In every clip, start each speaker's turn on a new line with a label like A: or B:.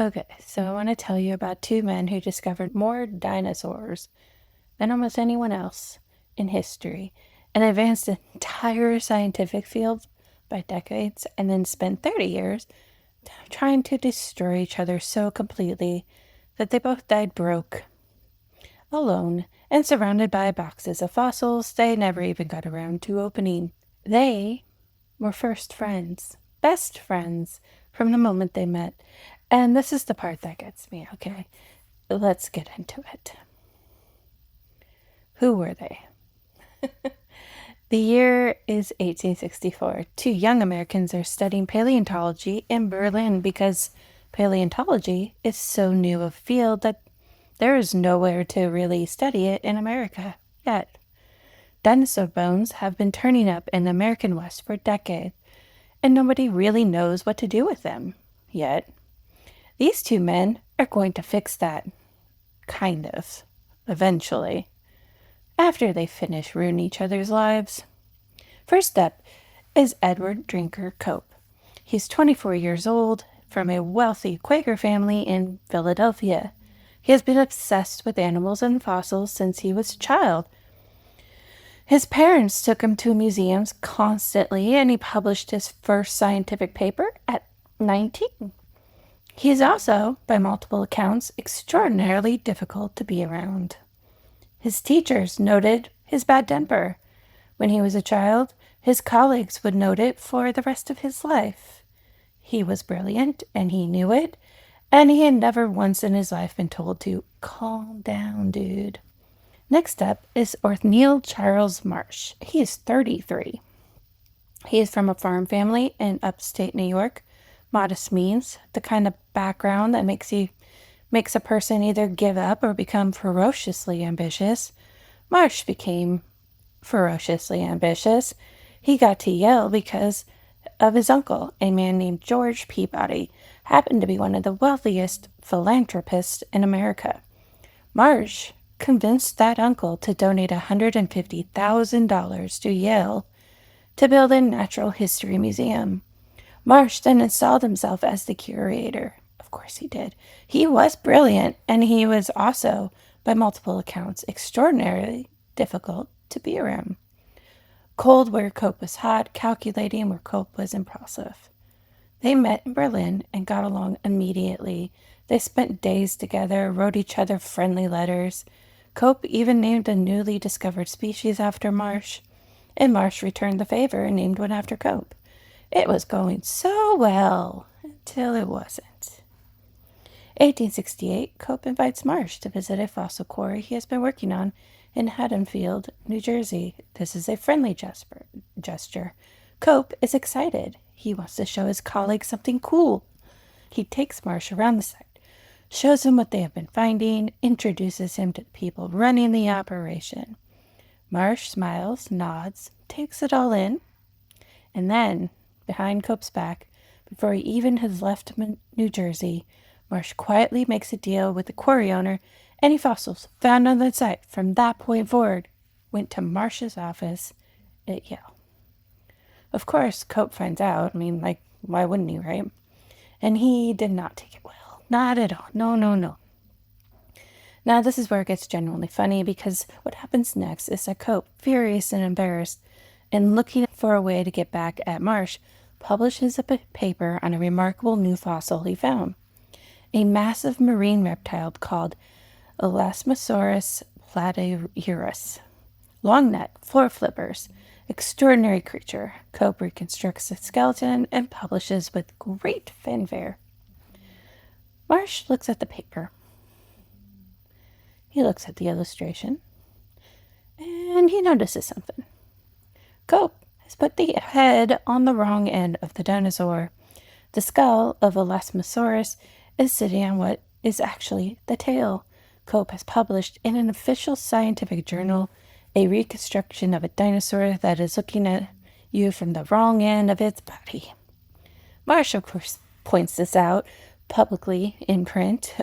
A: Okay, so I want to tell you about two men who discovered more dinosaurs than almost anyone else in history and advanced the entire scientific field by decades and then spent 30 years trying to destroy each other so completely that they both died broke, alone, and surrounded by boxes of fossils they never even got around to opening. They were first friends, best friends from the moment they met. And this is the part that gets me, okay? Let's get into it. Who were they? The year is 1864. Two young Americans are studying paleontology in Berlin because paleontology is so new a field that there is nowhere to really study it in America yet. Dinosaur bones have been turning up in the American West for decades, and nobody really knows what to do with them yet. These two men are going to fix that. Kind of. Eventually. After they finish ruining each other's lives. First up is Edward Drinker Cope. He's 24 years old, from a wealthy Quaker family in Philadelphia. He has been obsessed with animals and fossils since he was a child. His parents took him to museums constantly, and he published his first scientific paper at 19. He is also, by multiple accounts, extraordinarily difficult to be around. His teachers noted his bad temper. When he was a child, his colleagues would note it for the rest of his life. He was brilliant, and he knew it, and he had never once in his life been told to calm down, dude. Next up is Othniel Charles Marsh. He is 33. He is from a farm family in upstate New York. Modest means, the kind of background that makes a person either give up or become ferociously ambitious. Marsh became ferociously ambitious. He got to Yale because of his uncle, a man named George Peabody, happened to be one of the wealthiest philanthropists in America. Marsh convinced that uncle to donate $150,000 to Yale to build a natural history museum. Marsh then installed himself as the curator. Of course he did. He was brilliant, and he was also, by multiple accounts, extraordinarily difficult to be around. Cold where Cope was hot, calculating where Cope was impulsive. They met in Berlin and got along immediately. They spent days together, wrote each other friendly letters. Cope even named a newly discovered species after Marsh, and Marsh returned the favor and named one after Cope. It was going so well until it wasn't. 1868, Cope invites Marsh to visit a fossil quarry he has been working on in Haddonfield, New Jersey. This is a friendly gesture. Cope is excited. He wants to show his colleague something cool. He takes Marsh around the site, shows him what they have been finding, introduces him to the people running the operation. Marsh smiles, nods, takes it all in, and then, behind Cope's back, before he even has left New Jersey, Marsh quietly makes a deal with the quarry owner. Any fossils found on the site from that point forward went to Marsh's office at Yale. Of course, Cope finds out. Why wouldn't he, right? And he did not take it well. Not at all. No, no, no. Now, this is where it gets genuinely funny, because what happens next is that Cope, furious and embarrassed, and looking for a way to get back at Marsh, publishes a paper on a remarkable new fossil he found. A massive marine reptile called Elasmosaurus platyurus. Long neck, floor flippers. Extraordinary creature. Cope reconstructs the skeleton and publishes with great fanfare. Marsh looks at the paper. He looks at the illustration, and he notices something. Cope has put the head on the wrong end of the dinosaur. The skull of Elasmosaurus is sitting on what is actually the tail. Cope has published in an official scientific journal a reconstruction of a dinosaur that is looking at you from the wrong end of its body. Marsh, of course, points this out publicly in print,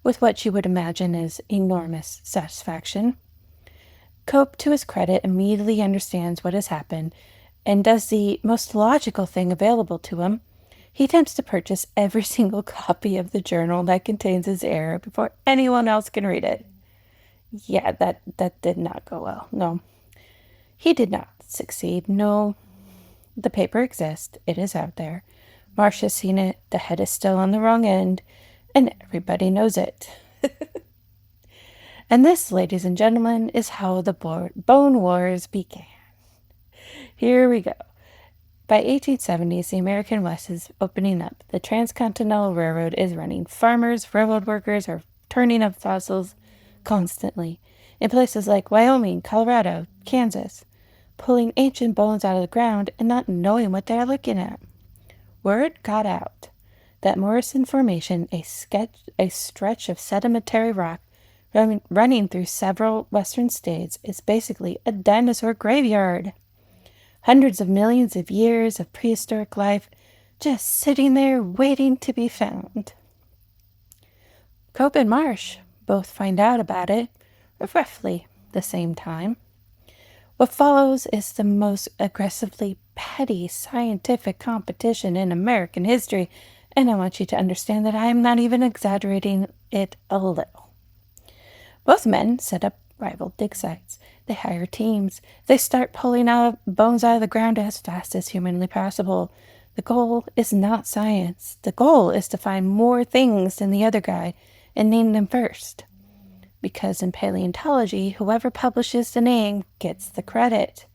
A: with what you would imagine is enormous satisfaction. Cope, to his credit, immediately understands what has happened and does the most logical thing available to him. He attempts to purchase every single copy of the journal that contains his error before anyone else can read it. Yeah, that did not go well. No, he did not succeed. No, the paper exists. It is out there. Marsh has seen it. The head is still on the wrong end, and everybody knows it. And this, ladies and gentlemen, is how the Bone Wars began. Here we go. By 1870s, the American West is opening up. The Transcontinental Railroad is running. Farmers, railroad workers are turning up fossils constantly in places like Wyoming, Colorado, Kansas, pulling ancient bones out of the ground and not knowing what they are looking at. Word got out that Morrison Formation, a stretch of sedimentary rock running through several western states, is basically a dinosaur graveyard. Hundreds of millions of years of prehistoric life just sitting there waiting to be found. Cope and Marsh both find out about it at roughly the same time. What follows is the most aggressively petty scientific competition in American history, and I want you to understand that I am not even exaggerating it a little. Both men set up rival dig sites. They hire teams. They start pulling bones out of the ground as fast as humanly possible. The goal is not science. The goal is to find more things than the other guy and name them first. Because in paleontology, whoever publishes the name gets the credit.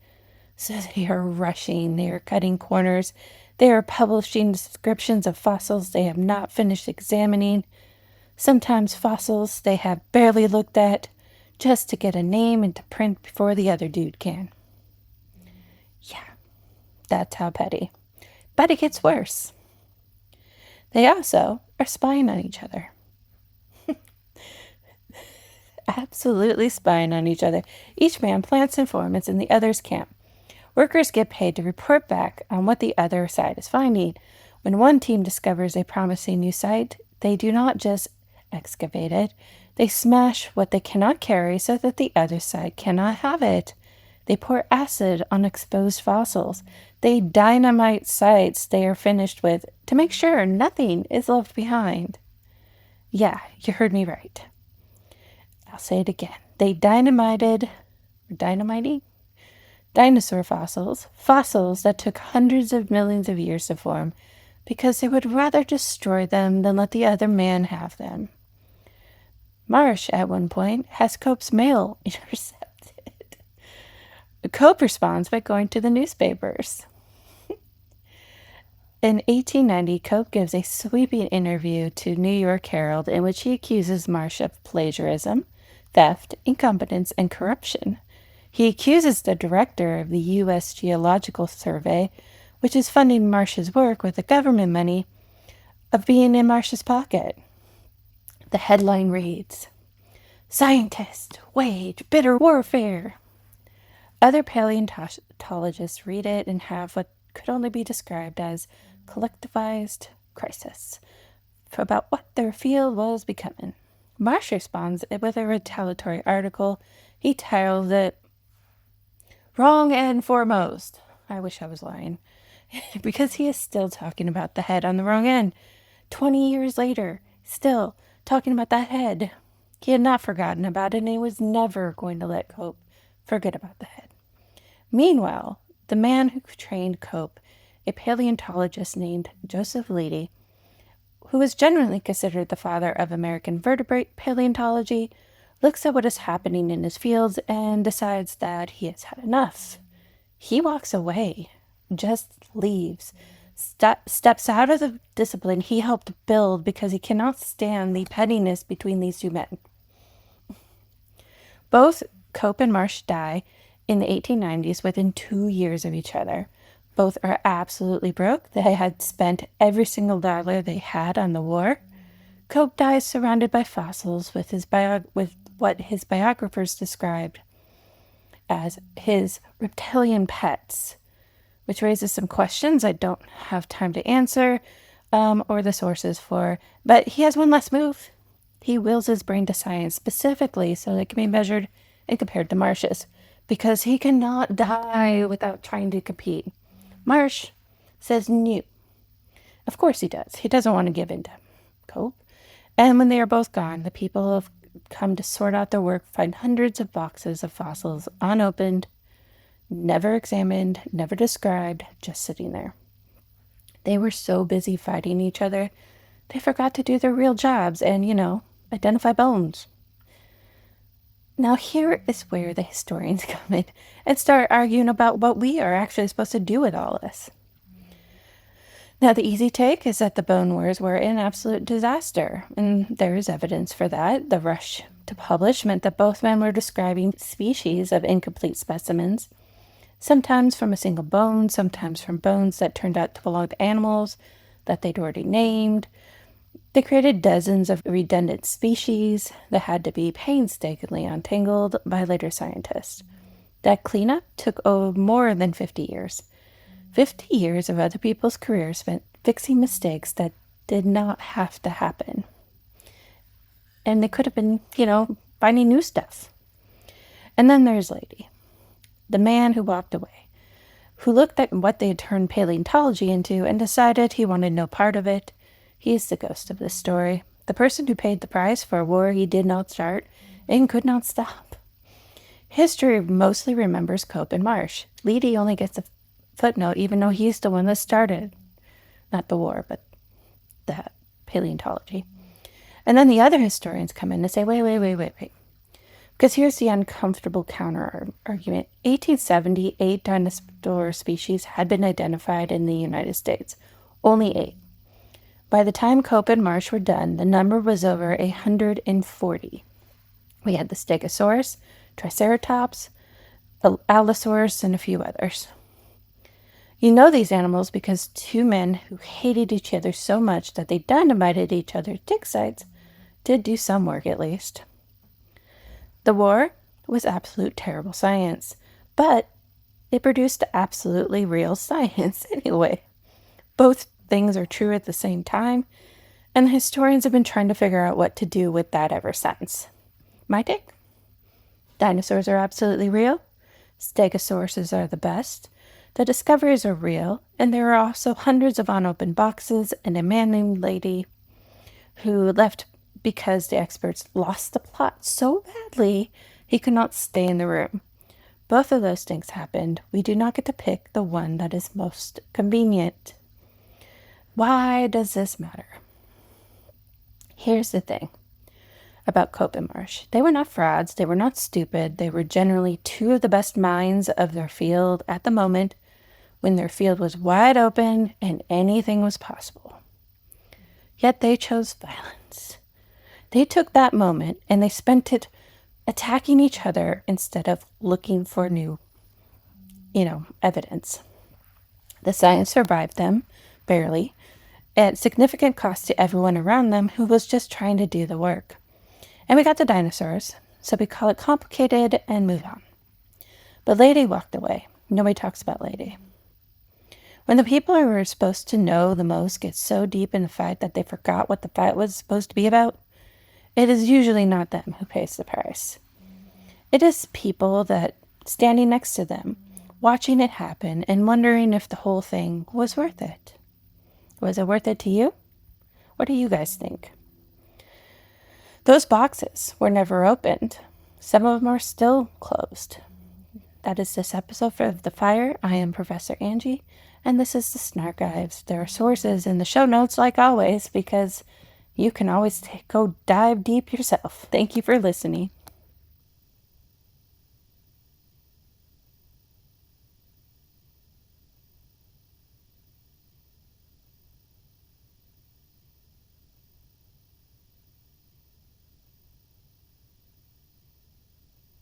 A: So they are rushing. They are cutting corners. They are publishing descriptions of fossils they have not finished examining. Sometimes fossils they have barely looked at, just to get a name into print before the other dude can. Yeah, that's how petty. But it gets worse. They also are spying on each other. Absolutely spying on each other. Each man plants informants in the other's camp. Workers get paid to report back on what the other side is finding. When one team discovers a promising new site, they do not just excavate it. They smash what they cannot carry so that the other side cannot have it. They pour acid on exposed fossils. They dynamite sites they are finished with to make sure nothing is left behind. Yeah, you heard me right. I'll say it again. They dynamiting dinosaur fossils that took hundreds of millions of years to form, because they would rather destroy them than let the other man have them. Marsh, at one point, has Cope's mail intercepted. Cope responds by going to the newspapers. In 1890, Cope gives a sweeping interview to New York Herald in which he accuses Marsh of plagiarism, theft, incompetence, and corruption. He accuses the director of the U.S. Geological Survey, which is funding Marsh's work with the government money, of being in Marsh's pocket. The headline reads, "Scientists wage bitter warfare." Other paleontologists read it and have what could only be described as collectivized crisis about what their field was becoming. Marsh responds with a retaliatory article. He titled it, "Wrong End Foremost." I wish I was lying. Because he is still talking about the head on the wrong end. 20 years later, still talking about that head. He had not forgotten about it, and he was never going to let Cope forget about the head. Meanwhile, the man who trained Cope, a paleontologist named Joseph Leidy, who is generally considered the father of American vertebrate paleontology, looks at what is happening in his fields and decides that he has had enough. He walks away, just leaves, steps out of the discipline he helped build because he cannot stand the pettiness between these two men. Both Cope and Marsh die in the 1890s within 2 years of each other. Both are absolutely broke. They had spent every single dollar they had on the war. Cope dies surrounded by fossils with what his biographers described as his reptilian pets, which raises some questions I don't have time to answer or the sources for. But he has one last move. He wills his brain to science specifically so that it can be measured and compared to Marsh's, because he cannot die without trying to compete. Marsh says no. Of course he does. He doesn't want to give in to Cope. And when they are both gone, the people have come to sort out their work, find hundreds of boxes of fossils unopened, never examined, never described, just sitting there. They were so busy fighting each other, they forgot to do their real jobs and, identify bones. Now here is where the historians come in and start arguing about what we are actually supposed to do with all this. Now, the easy take is that the bone wars were an absolute disaster, and there is evidence for that. The rush to publish meant that both men were describing species of incomplete specimens, sometimes from a single bone, sometimes from bones that turned out to belong to animals that they'd already named. They created dozens of redundant species that had to be painstakingly untangled by later scientists. That cleanup took more than 50 years. 50 years of other people's careers spent fixing mistakes that did not have to happen. And they could have been, finding new stuff. And then there's Leidy, the man who walked away, who looked at what they had turned paleontology into and decided he wanted no part of it. He's the ghost of this story, the person who paid the price for a war he did not start and could not stop. History mostly remembers Cope and Marsh. Leidy only gets a footnote, even though he's the one that started, not the war, but that paleontology. And then the other historians come in and say, wait. Because here's the uncomfortable counter-argument. 1870, 8 dinosaur species had been identified in the United States. Only 8. By the time Cope and Marsh were done, the number was over 140. We had the Stegosaurus, Triceratops, the Allosaurus, and a few others. You know these animals because 2 men who hated each other so much that they dynamited each other's dig sites did do some work at least. The war was absolute terrible science, but it produced absolutely real science anyway. Both things are true at the same time, and the historians have been trying to figure out what to do with that ever since. My take? Dinosaurs are absolutely real. Stegosauruses are the best. The discoveries are real, and there are also hundreds of unopened boxes and a man named Leidy who left because the experts lost the plot so badly he could not stay in the room. Both of those things happened. We do not get to pick the one that is most convenient. Why does this matter? Here's the thing about Cope and Marsh. They were not frauds. They were not stupid. They were generally 2 of the best minds of their field at the moment when their field was wide open and anything was possible. Yet they chose violence. They took that moment and they spent it attacking each other instead of looking for new, evidence. The science survived them, barely, at significant cost to everyone around them who was just trying to do the work. And we got the dinosaurs, so we call it complicated and move on. But Leidy walked away. Nobody talks about Leidy. When the people who were supposed to know the most get so deep in the fight that they forgot what the fight was supposed to be about, it is usually not them who pays the price. It is people that standing next to them, watching it happen and wondering if the whole thing was worth it. Was it worth it to you? What do you guys think? Those boxes were never opened. Some of them are still closed. That is this episode for The Fire. I am Professor Angie, and this is the Snarkives. There are sources in the show notes, like always, because you can always go dive deep yourself. Thank you for listening.